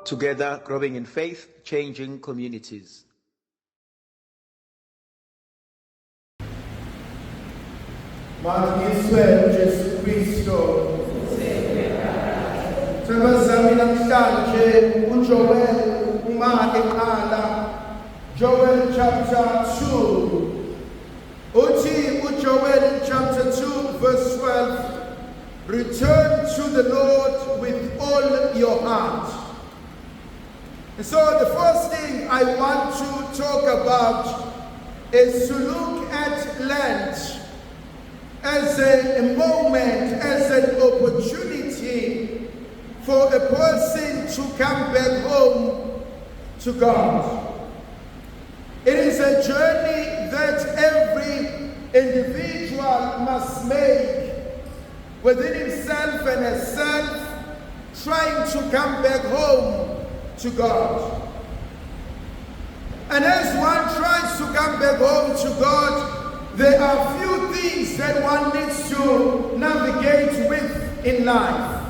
Together, growing in faith, changing communities. Matiswe Jesu Kristo. Sembazami namhlanje uJoel uma ekhaya Joel chapter 2. Uthi uJoel chapter 2 verse 12. Return to the Lord with all your heart. And so the first thing I want to talk about is to look at Lent as a moment, as an opportunity for a person to come back home to God. It is a journey that every individual must make within himself and herself, trying to come back home to God. And as one tries to come back home to God, there are few things that one needs to navigate with in life.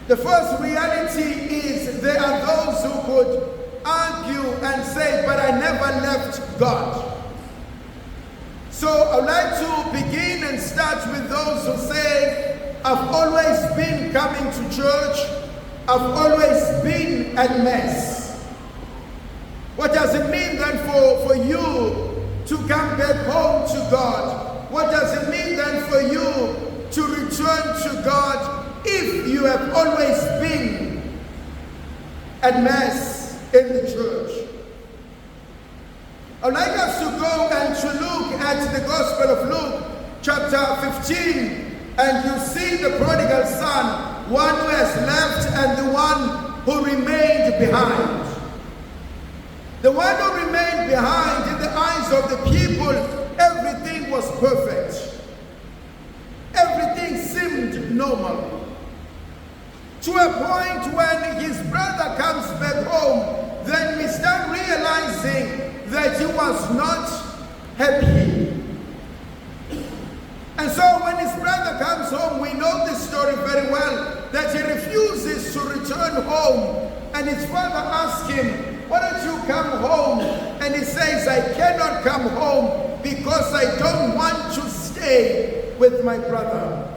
The first reality is there are those who could argue and say, but I never left God. So I'd like to begin and start with those who say, I've always been coming to church, I've always been at Mass. What does it mean then for you to come back home to God? What does it mean then for you to return to God if you have always been at Mass in the church? I'd like us to go and to look at the Gospel of Luke, chapter 15, and you see the prodigal son, one who has left and the one who remained behind. The one who remained behind, in the eyes of the people, everything was perfect. Everything seemed normal. To a point when his brother comes back home, then we start realizing that he was not happy. And so when his brother comes home, we know this story very well, that he refuses to return home. And his father asks him, why don't you come home? And he says, I cannot come home because I don't want to stay with my brother.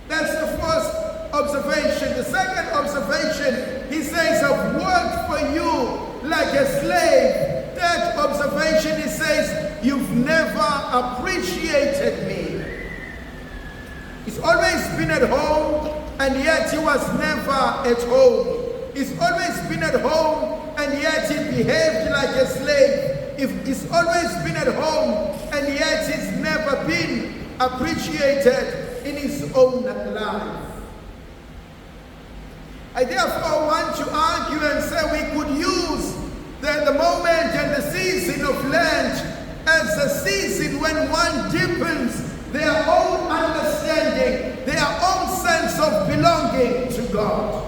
That's the first observation. The second observation, he says, I've worked for you like a slave. Third observation, he says, you've never appreciated me. He's always been at home, and yet he was never at home. He's always been at home, and yet he behaved like a slave. He's always been at home, and yet he's never been appreciated in his own life. I therefore want to argue and say we could use the moment and the season of Lent as a season when one deepens their own understanding, their own sense of belonging to God.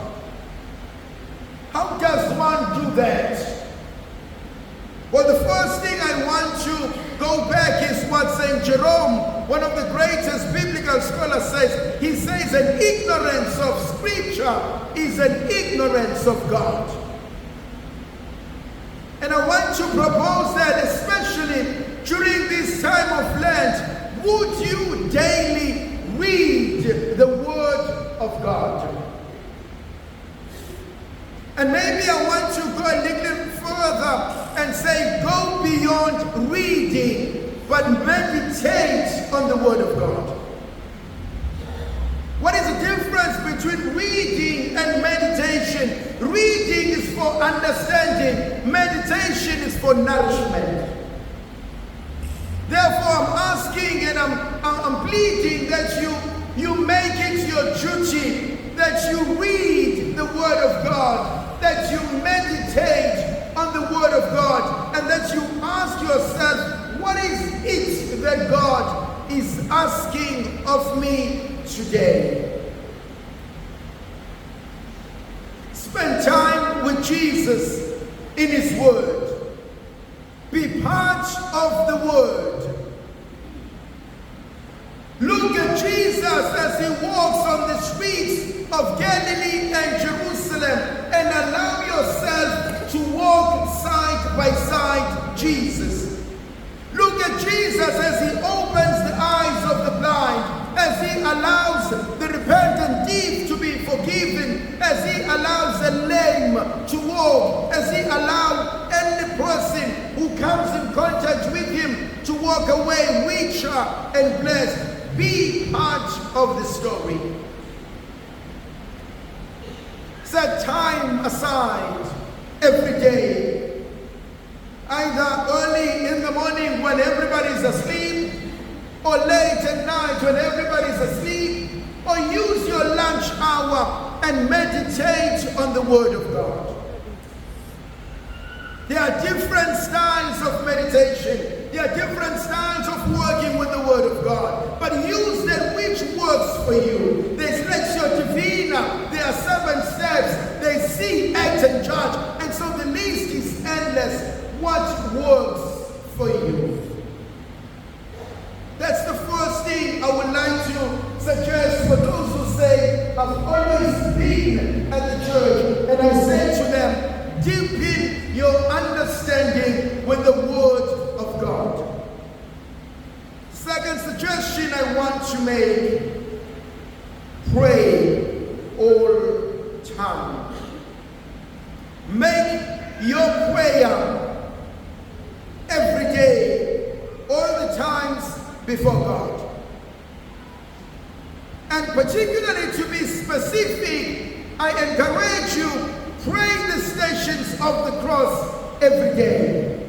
How does one do that? Well, the first thing I want to go back is what St. Jerome, one of the greatest biblical scholars, says. He says an ignorance of Scripture is an ignorance of God. And I want to propose that, especially during this time of Lent, would you daily read the Word of God? And maybe I want to go a little further and say, go beyond reading, but meditate on the Word of God. What is the difference between reading and meditation? Reading is for understanding, meditation is for nourishment. Therefore, I'm asking and I'm pleading that you make it your duty, that you read the Word of God, that you meditate on the Word of God, and that you ask yourself, what is it that God is asking of me today? Spend time with Jesus in His Word. Be part of the Word. Look at Jesus as He walks on the streets of Galilee and Jerusalem Jesus, as he opens the eyes of the blind, as he allows the repentant thief to be forgiven, as he allows the lame to walk, as he allows any person who comes in contact with him to walk away richer and blessed. Be part of the story. Set time aside every day, either early in the morning when everybody's asleep, or late at night when everybody's asleep, or use your lunch hour and meditate on the Word of God. There are different styles of meditation. There are different styles of working with the Word of God. But use that which works for you. There's Lectio Divina. There are 7 steps. They see, act, and judge. And so the list is endless. What works for you? That's the first thing I would like to suggest for those who say, I've always been at the church. And I say to them, deepen your understanding with the Word of God. Second suggestion I want to make, pray all time. Make your prayer every day, all the times before God. And particularly to be specific, I encourage you, pray the Stations of the Cross every day.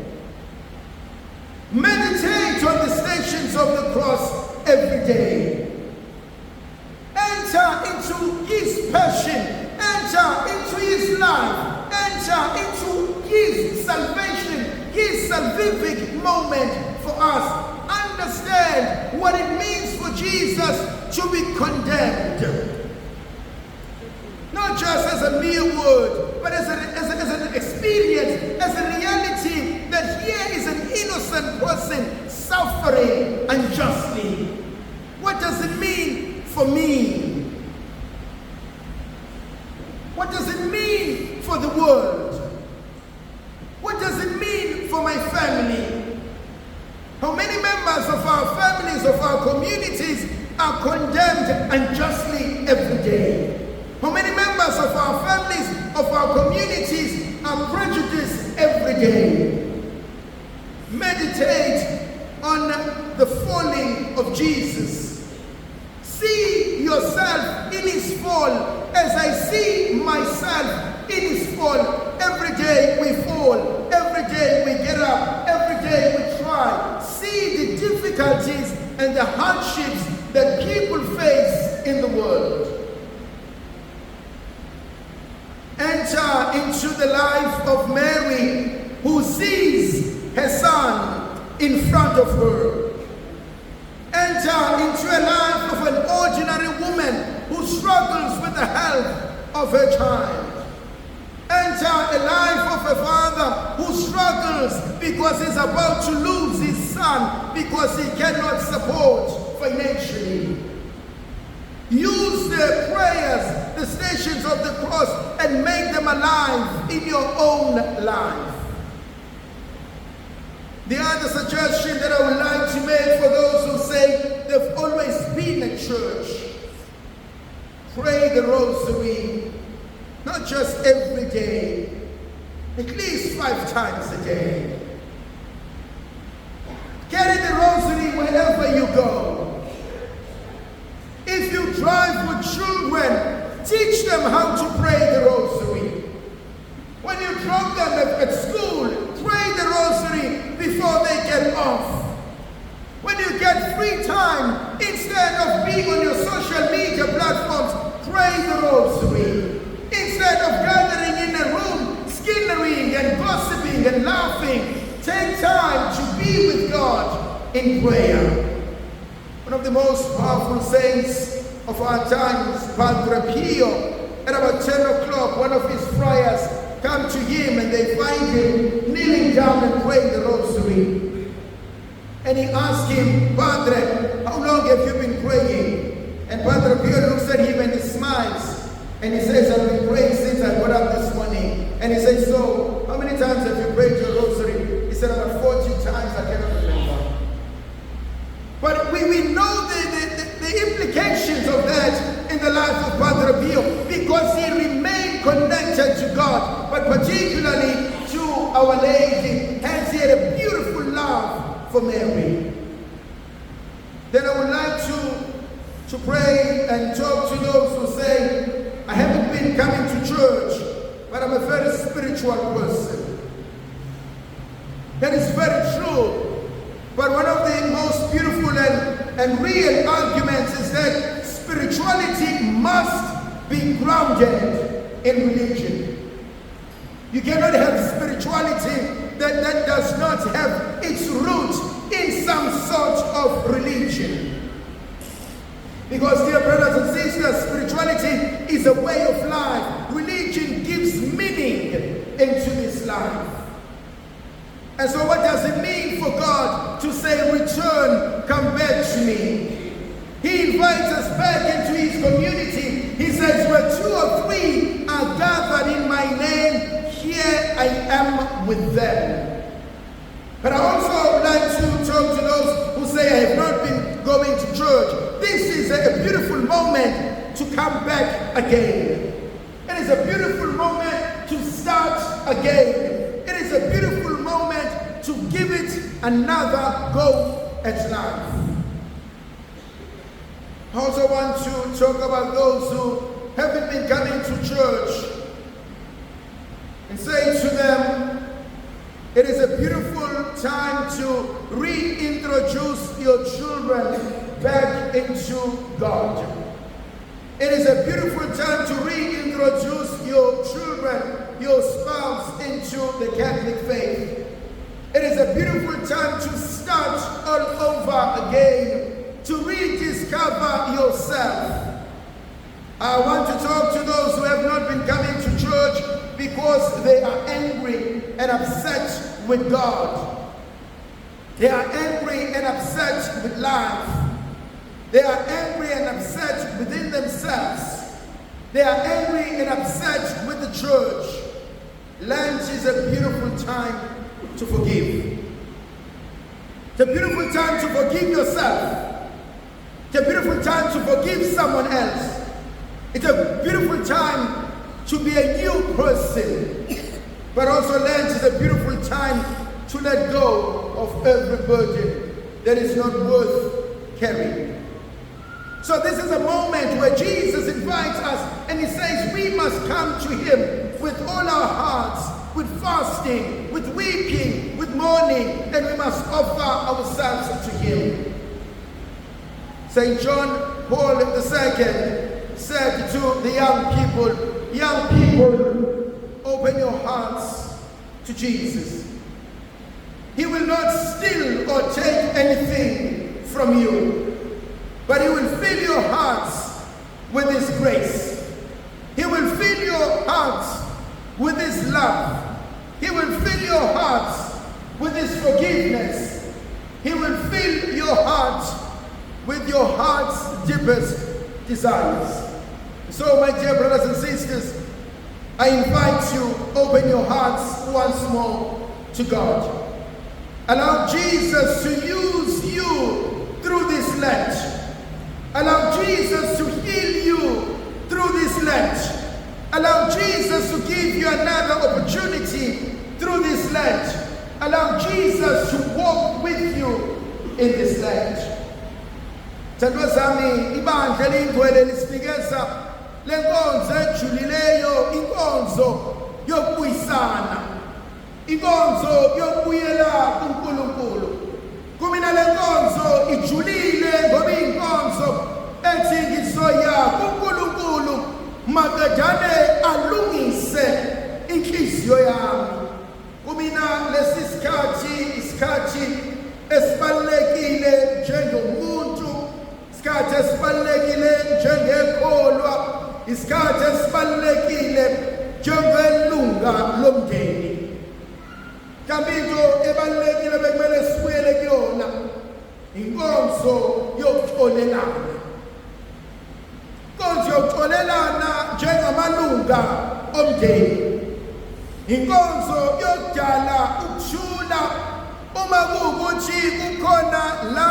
Meditate on the Stations of the Cross every day. Enter into His passion. Enter into His life. Enter into His salvation, His salvific moment for us. Understand what it means for Jesus to be condemned. Not just as a mere word, but as an experience, as a reality that here is an innocent person suffering unjustly. What does it mean for me? What does it mean for the world? What does it mean for my family? How many members of our families, of our communities are condemned unjustly every day? How many members of our families, of our communities are prejudiced every day? Meditate on the falling of Jesus. See yourself in His fall as I see myself in His fall. Every day we fall. Every day we get up. Every day we try. See the difficulties and the hardships that people face in the world. Enter into the life of Mary, who sees her son in front of her. Enter into a life of an ordinary woman who struggles with the health of her child. Enter a life of a father who struggles because he's about to lose his son because he cannot support financially. Use the prayers, the Stations of the Cross, and make them alive in your own life. The other suggestion that I would like to make for those who say they've always been at church, pray the rosary, not just every day, at least 5 times a day. Carry the rosary wherever you go. If you drive with children, teach them how to pray the rosary. When you drop them at school, pray the rosary before they get off. When you get free time, instead of being on your social media platforms, pray the rosary. Instead of gathering in a room, skinnering and gossiping and laughing, take time to be with God in prayer. One of the most powerful saints of our times, Padre Pio, at about 10 o'clock, one of his friars come to him and they find him kneeling down and praying the rosary. And he asks him, Padre, how long have you been praying? And Padre Pio looks at him and he smiles. And he says, I've been praying since I got up this morning. And he says, so, how many times have you prayed your rosary? He said, about 40 times, I cannot remember. remain connected to God, but particularly to Our Lady, as he had a beautiful love for Mary. Then I would like to pray and talk to those who say, I haven't been coming to church, but I'm a very spiritual person. That is very true. But one of the most beautiful and real arguments is that spirituality must be grounded in religion. You cannot have spirituality that does not have its root in some sort of religion. Because, dear brothers and sisters, spirituality is a way of life. Religion gives meaning into this life. And so what does it mean for God to say, return, come back to me? He invites us back into his community. He says, where 2 or 3 are gathered in my name, here I am with them. But I also would like to talk to those who say, I have not been going to church. This is a beautiful moment to come back again. It is a beautiful moment to start again. It is a beautiful moment to give it another go at life. I also want to talk about those who haven't been coming to church and say to them, it is a beautiful time to reintroduce your children back into God. It is a beautiful time to reintroduce your children, your spouse, into the Catholic faith. It is a beautiful time to start all over again, to rediscover yourself. I want to talk to those who have not been coming to church because they are angry and upset with God. They are angry and upset with life. They are angry and upset within themselves. They are angry and upset with the church. Lent is a beautiful time to forgive. It's a beautiful time to forgive yourself. It's a beautiful time to forgive someone else. It's a beautiful time to be a new person. But also Lent is a beautiful time to let go of every burden that is not worth carrying. So this is a moment where Jesus invites us and he says we must come to him with all our hearts, with fasting, with weeping, with mourning, and we must offer ourselves to him. St. John Paul II said to the young people, open your hearts to Jesus. He will not steal or take anything from you, but he will fill your hearts with his grace. He will fill your hearts with his love. He will fill your hearts with his forgiveness. He will fill your heart with your heart's deepest desires. So, my dear brothers and sisters, I invite you, open your hearts once more to God. Allow Jesus to use you through this Lent. Allow Jesus to heal you through this Lent. Allow Jesus to give you another opportunity through this Lent. Allow Jesus to walk with you in this Lent. Thandwa zami, ibandla elingcwele lisinikeza lenkonzo ejulileyo, inkonzo yokubuyisana, inkonzo yokubuyela kuNkulunkulu. Kumina lenkonzo ijulile ngoba inkonzo ethi ngizoya kuNkulunkulu makadane alungise inhliziyo yami. Kumina lesi isikhathi esibalekile njengomuntu, isikhathi esibalekile njengekholwa, isikhathi esibalekile njengelunga lomndeni. Kanti into ebalekile bekumele sibuyele kuyona inkonzo yokuxolelana. Inkonzo yokuxolelana njengamalunga omndeni. Inkonzo yokudala ukuthula uma kuwukuthi kukhona la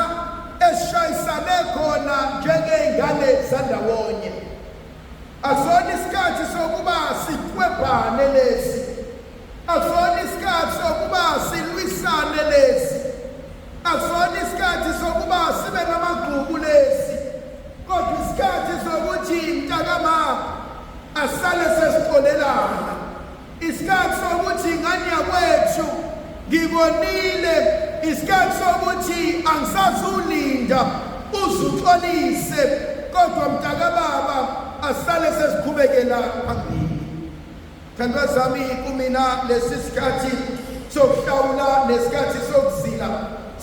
esishayisane khona njengey'ngane zandawonye. Akusona isikhathi sokuba sibambane lesi. Akusona isikhathi sokuba silwisane lesi. Akusona isikhathi sokuba sibe namagqubu lesi. Kodwa isikhathi sokuthi mntakamama asale sesixolelana. Isikhathi sokuthi ingane yakwethu ngibonile. Isikhathi sokuthi angisazulinda uzuxolise. Kodwa mntakababa asale sesiqhubekela phambili. Thandwa zami kumina lesi sikhathi sokuhlawula nesikhathi sokuzila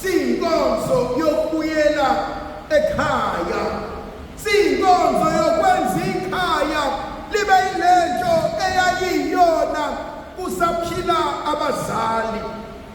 siyinkonzo yokubuyela ekhaya. Siyinkonzo yokwenza ikhaya libe yilento eyayiyona kusaphila abazali.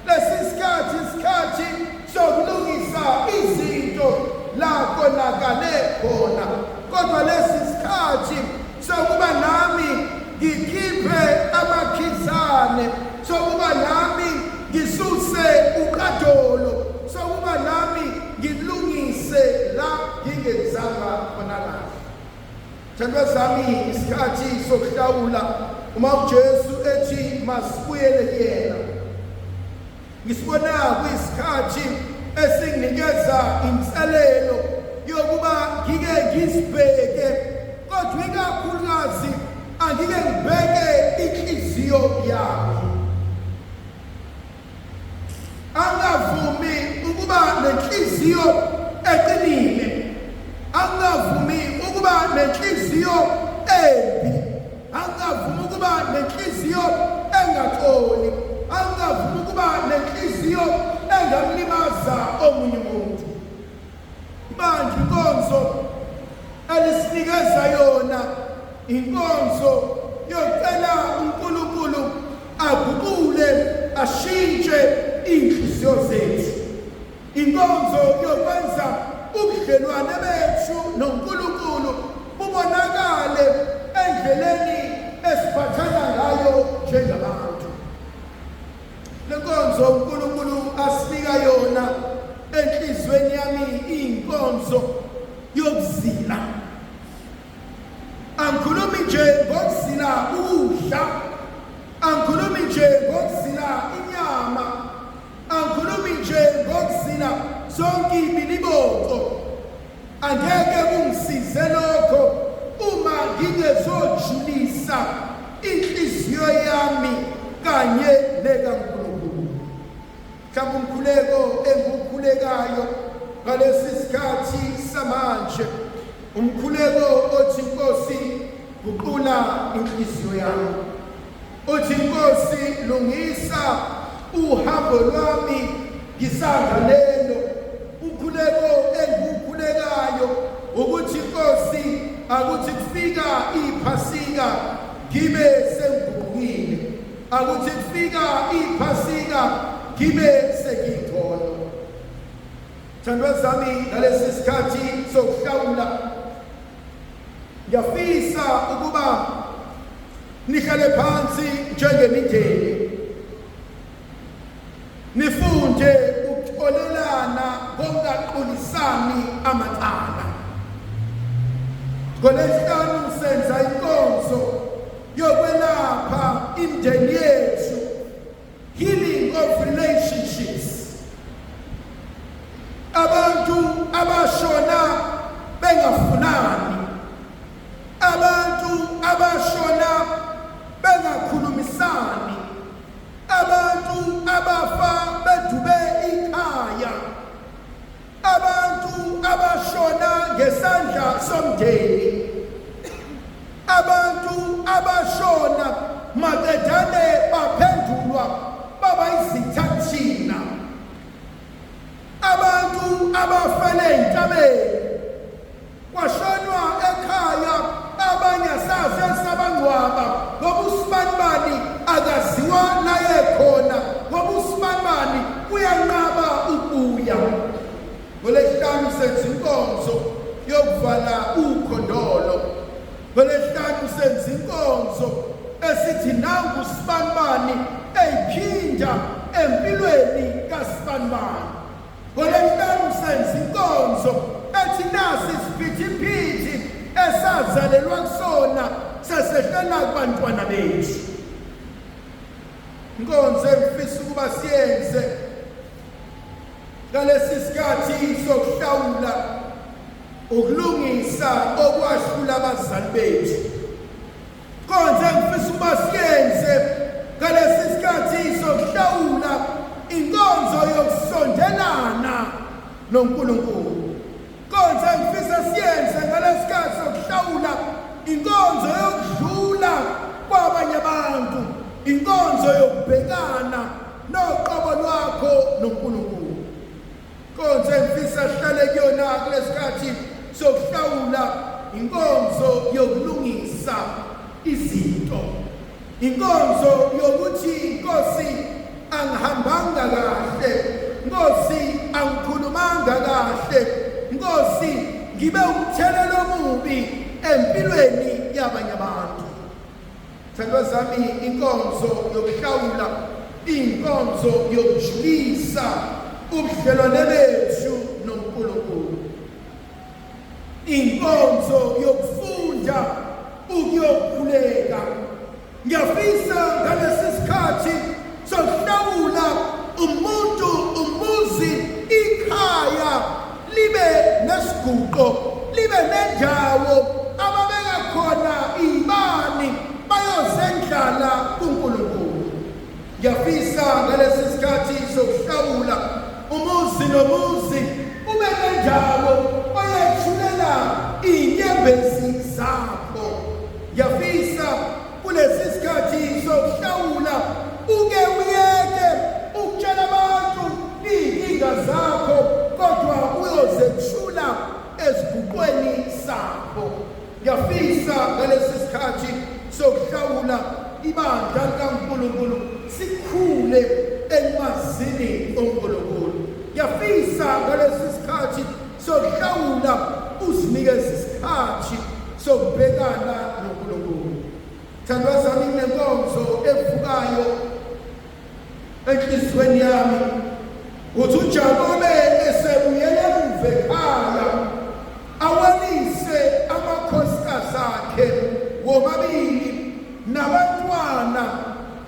Lesi sikhathi isikhathi sokulungisa izinto la konakale khona. Kodwa lesi sikhathi sokuba nami ngikhiphe amakhizane, sokuba nami ngisuse uqadolo, sokuba nami ngilungise la ngingenzanga khona kahle. Thandwa zami isikhathi sokuhlawula uma uJesu ethi masibuyele kuyena. Ngisibona kuyisikhathi esinginikeza inselelo yokuba ngike ngizibheke, kodwa ikakhulukazi angike ngibheke inhliziyo yami. Angavumi ukuba nenhliziyo eqinile. Angavumi ukuba nenhliziyo embi. Angavumi ukuba nenhliziyo engaxoli. Angavumi ukuba nenhliziyo engamlimaza omunye umuntu. Manje inkonzo elisinikeza yona inkonzo yocela uNkulunkulu aguqule ashintshe inhliziyo zethu. Inkonzo yokwenza ubudlelwane bethu noNkulunkulu bubonakale endleleni esiphathana ngayo njengabantu. Lenkonzo uNkulunkulu asinika yona enhlizweni yami inkonzo yokuzila. Angikhulumi nje ngokuzila ukudla, angikhulumi nje ngokuzila inyama, angikhulumi nje ngokuzila zonke ibiliboco. Angeke kungisize lokho uma ngingezojulisa inhliziyo yami kanye nekaNkulunkulu. Mhlawumbe umkhuleko engiwukhulekayo ngalesi sikhathi samanje, umkhuleko othi Nkosi guqula inhliziyo yami. Uthi Nkosi lungisa uhambo lwami ngisanda lelo. Umkhuleko engiwukhulekayo ukuthi Nkosi akuthi kufika iPhasika ngibe sengiguqukile. Akuthi kufika iPhasika ngibe sengikhono. Thandwa zami ngalesi sikhathi sokuhlawula ngiyafisa ukuba nihlale phansi njengemindeni, nifunde ukuxolelana ngokungaxolisani amacala. NgoLwesihlanu senza inkonzo yokwelapha imindeni yethu, healing of relationships. Abantu abashona bengafunani, abantu abashona bengakhulumisani, abantu abafa bedube ikhaya, abantu abashona ngesandla somndeni, abantu abashona maqedane baphendulwa baba izithathina, abantu abafele entabeni kwashonwa ekhaya, abanye saze sabangcwaba ngoba usibanibani akaziwa naye khona, ngoba usibanibani uyanqaba ukuya. NgoLwesihlanu senza inkonzo yokuvala ukhondolo. NgoLwesihlanu senza inkonzo esithi nangu usibanibani eyiphinda empilweni kasibanibani. NgoLwesihlanu senza inkonzo ethi nasi isiphithiphithi esazalelwa kusona sesehlela kubantwana bethu. Nkonzo engifisa ukuba siyenze ngalesi sikhathi sokuhlawula ukulungisa okwahlula abazali bethu. Nkonzo engifisa ukuba siyenze ngalesi sikhathi sokuhlawula inkonzo yokusondelana noNkulunkulu. Nkonzo engifisa siyenze ngalesi sikhathi sokuhlawula inkonzo yokudlula kwabanye abantu, inkonzo yokubhekana noqobo lwakho noNkulunkulu. Nkonzo engifisa sihlale kuyona kulesikhathi sokuhlawula inkonzo yokulungisa izinto, inkonzo yokuthi Nkosi angihambanga kahle, Nkosi angikhulumanga kahle, Nkosi ngibe umthelelo omubi empilweni yabanye abantu. Thandwa zami, inkonzo yokuhlawula, inkonzo yokujulisa ubudlelwane bethu noNkulunkulu, inkonzo yokufunda ukuyokhuleka. Ngiyafisa ngalesi sikhathi sokuhlawula umuntu, umuzi, ikhaya libe nesiguqo, libe nendawo ababeka khona imani bayozendlala kuNkulunkulu. Ngiyafisa ngalesi sikhathi sokuhlawula umuzi nomuzi ube nendawo oyethulela inyembezi zakho. Ngiyafisa kulesi sikhathi sokuhlawula uke uyeke ukutshela abantu iy'nkinga zakho, kodwa uyozethula eziguqweni sakho. Ngiyafisa ngalesi sikhathi sokuhlawula ibandla likaNkulunkulu sikhule elimazini oNkulunkulu. Ngiyafisa ngalesi sikhathi sokuhlawula uzinikeze isikhathi sokubhekana noNkulunkulu. Thandwa zami, nenkonzo evukayo enhliziyweni yami uthi uJakobe esebuyele emuva ekhaya awalise amakhosikazi akhe womabili nabantwana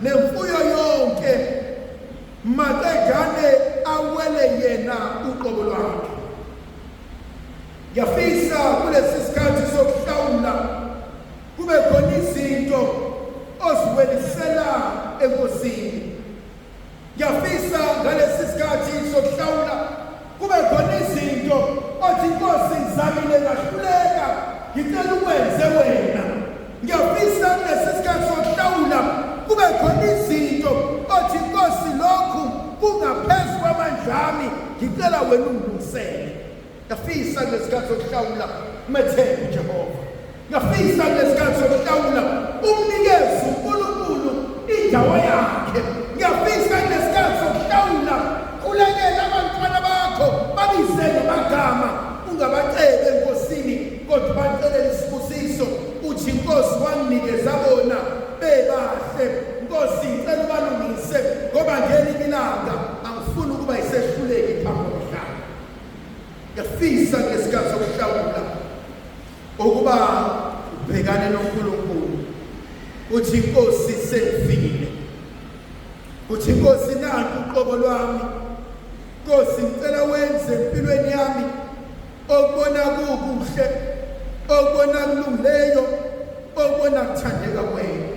nemfuyo yonke, maqedane awele yena uqobo lwakhe. Ngiyafisa kulesi sikhathi sokuhlawula kube khona izinto oziwelisela enkosini. Ngiyafisa ngalesi sikhathi sokuhlawula kube khona izinto othi Nkosi ngizamile ngahluleka, ngicela ukwenze wena. Ngiyafisa kulesi sikhathi sokuhlawula kube khona izinto othi Nkosi lokhu kungaphezu kwamandla ami, ngicela wena ungilungisele. Ngiyafisa kulesi sikhathi sokuhlawula umethembe Jehova. Ngiyafisa kulesi sikhathi sokuhlawula umnikeze uNkulunkulu indawo yakhe. Ngiyafisa kulesi sikhathi sokuhlawula khulekela abantwana bakho babizele ngamagama, ungabaceli enkosini kodwa bacelele isibusiso. Uthi Nkosi wanginikeza bona bebahle, Nkosi ngicela ubalungise ngoba ngelinye ilanga angifuni ukuba yisehluleki phambi komhlaba. Ngiyafisa ngesikhathi sokuhlawula ukuba ubhekane noNkulunkulu. Uthi Nkosi sengifikile, uthi Nkosi nanku uqobo lwami, Nkosi ngicela wenze empilweni yami okubona kukuhle, okubona kulungileyo, okubona kuthandeka kwena.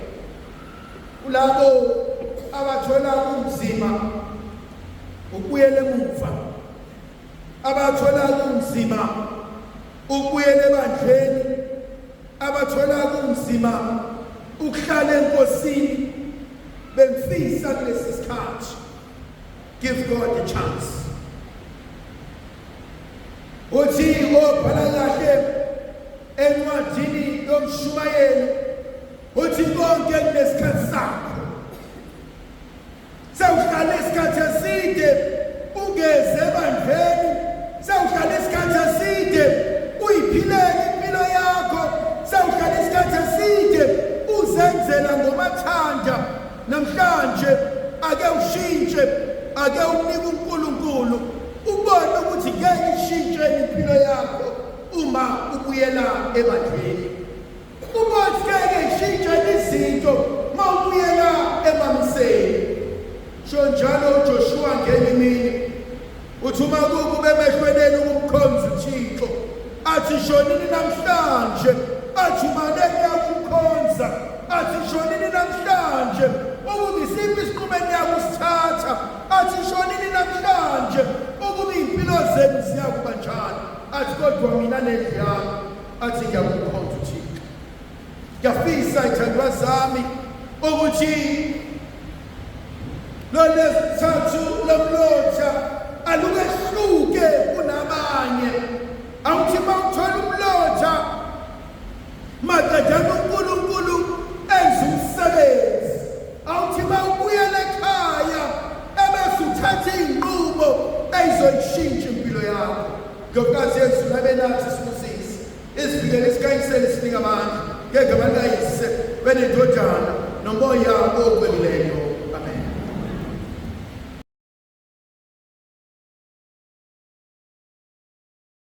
Kulabo abathola kunzima ukubuyela emuva, abathola kunzima ukubuyela ebandleni, abathola kunzima ukuhlala enkosini, bengifisa kulesi sikhathi, give God a chance. Uthi obhala kahle encwadini yomshumayeli, uthi konke kunesikhathi sakho. Sewuhlala isikhathi eside ungeze ebandleni, sewuhlala isikhathi eside uyiphilele impilo yakho, sewuhlala isikhathi eside uzenzela ngomathanda. Namhlanje ake ushintshe, ake unike uNkulunkulu ubone ukuthi ngeke ishintshe impilo yakho uma ubuyela ebandleni. Ubone ngeke ishintshe izinto uma ubuyela emamiseni. Usho njalo uJoshua ngenye imini uthi uma kube emehlweni ukumkhonza uThixo athi shonini namhlanje athi umaleke yakumkhonza athi shonini namhlanje ukuba isiphi isinqumo enyakusithatha athi shonini namhlanje ukuba impilo zenu ziyakuba njani athi kodwa mina nendlu yami athi ngiyakumkhonza uThixo. Ngiyafisa ithandwa zami ukuthi lo lesithathu lomlotha alukehluke kunabanye. Awuthi mawuthola umlotha madadana uNkulunkulu enza umsebenzi. Awuthi mawubuyela ekhaya ebese uthatha inqubo ezizoyishintsha impilo yakho. Ngokukazi Yesu nabe nathi sibusisi isivikele isikayisele sinika amandla ngeke abantu ayise benendodana nomoya okwelileyo.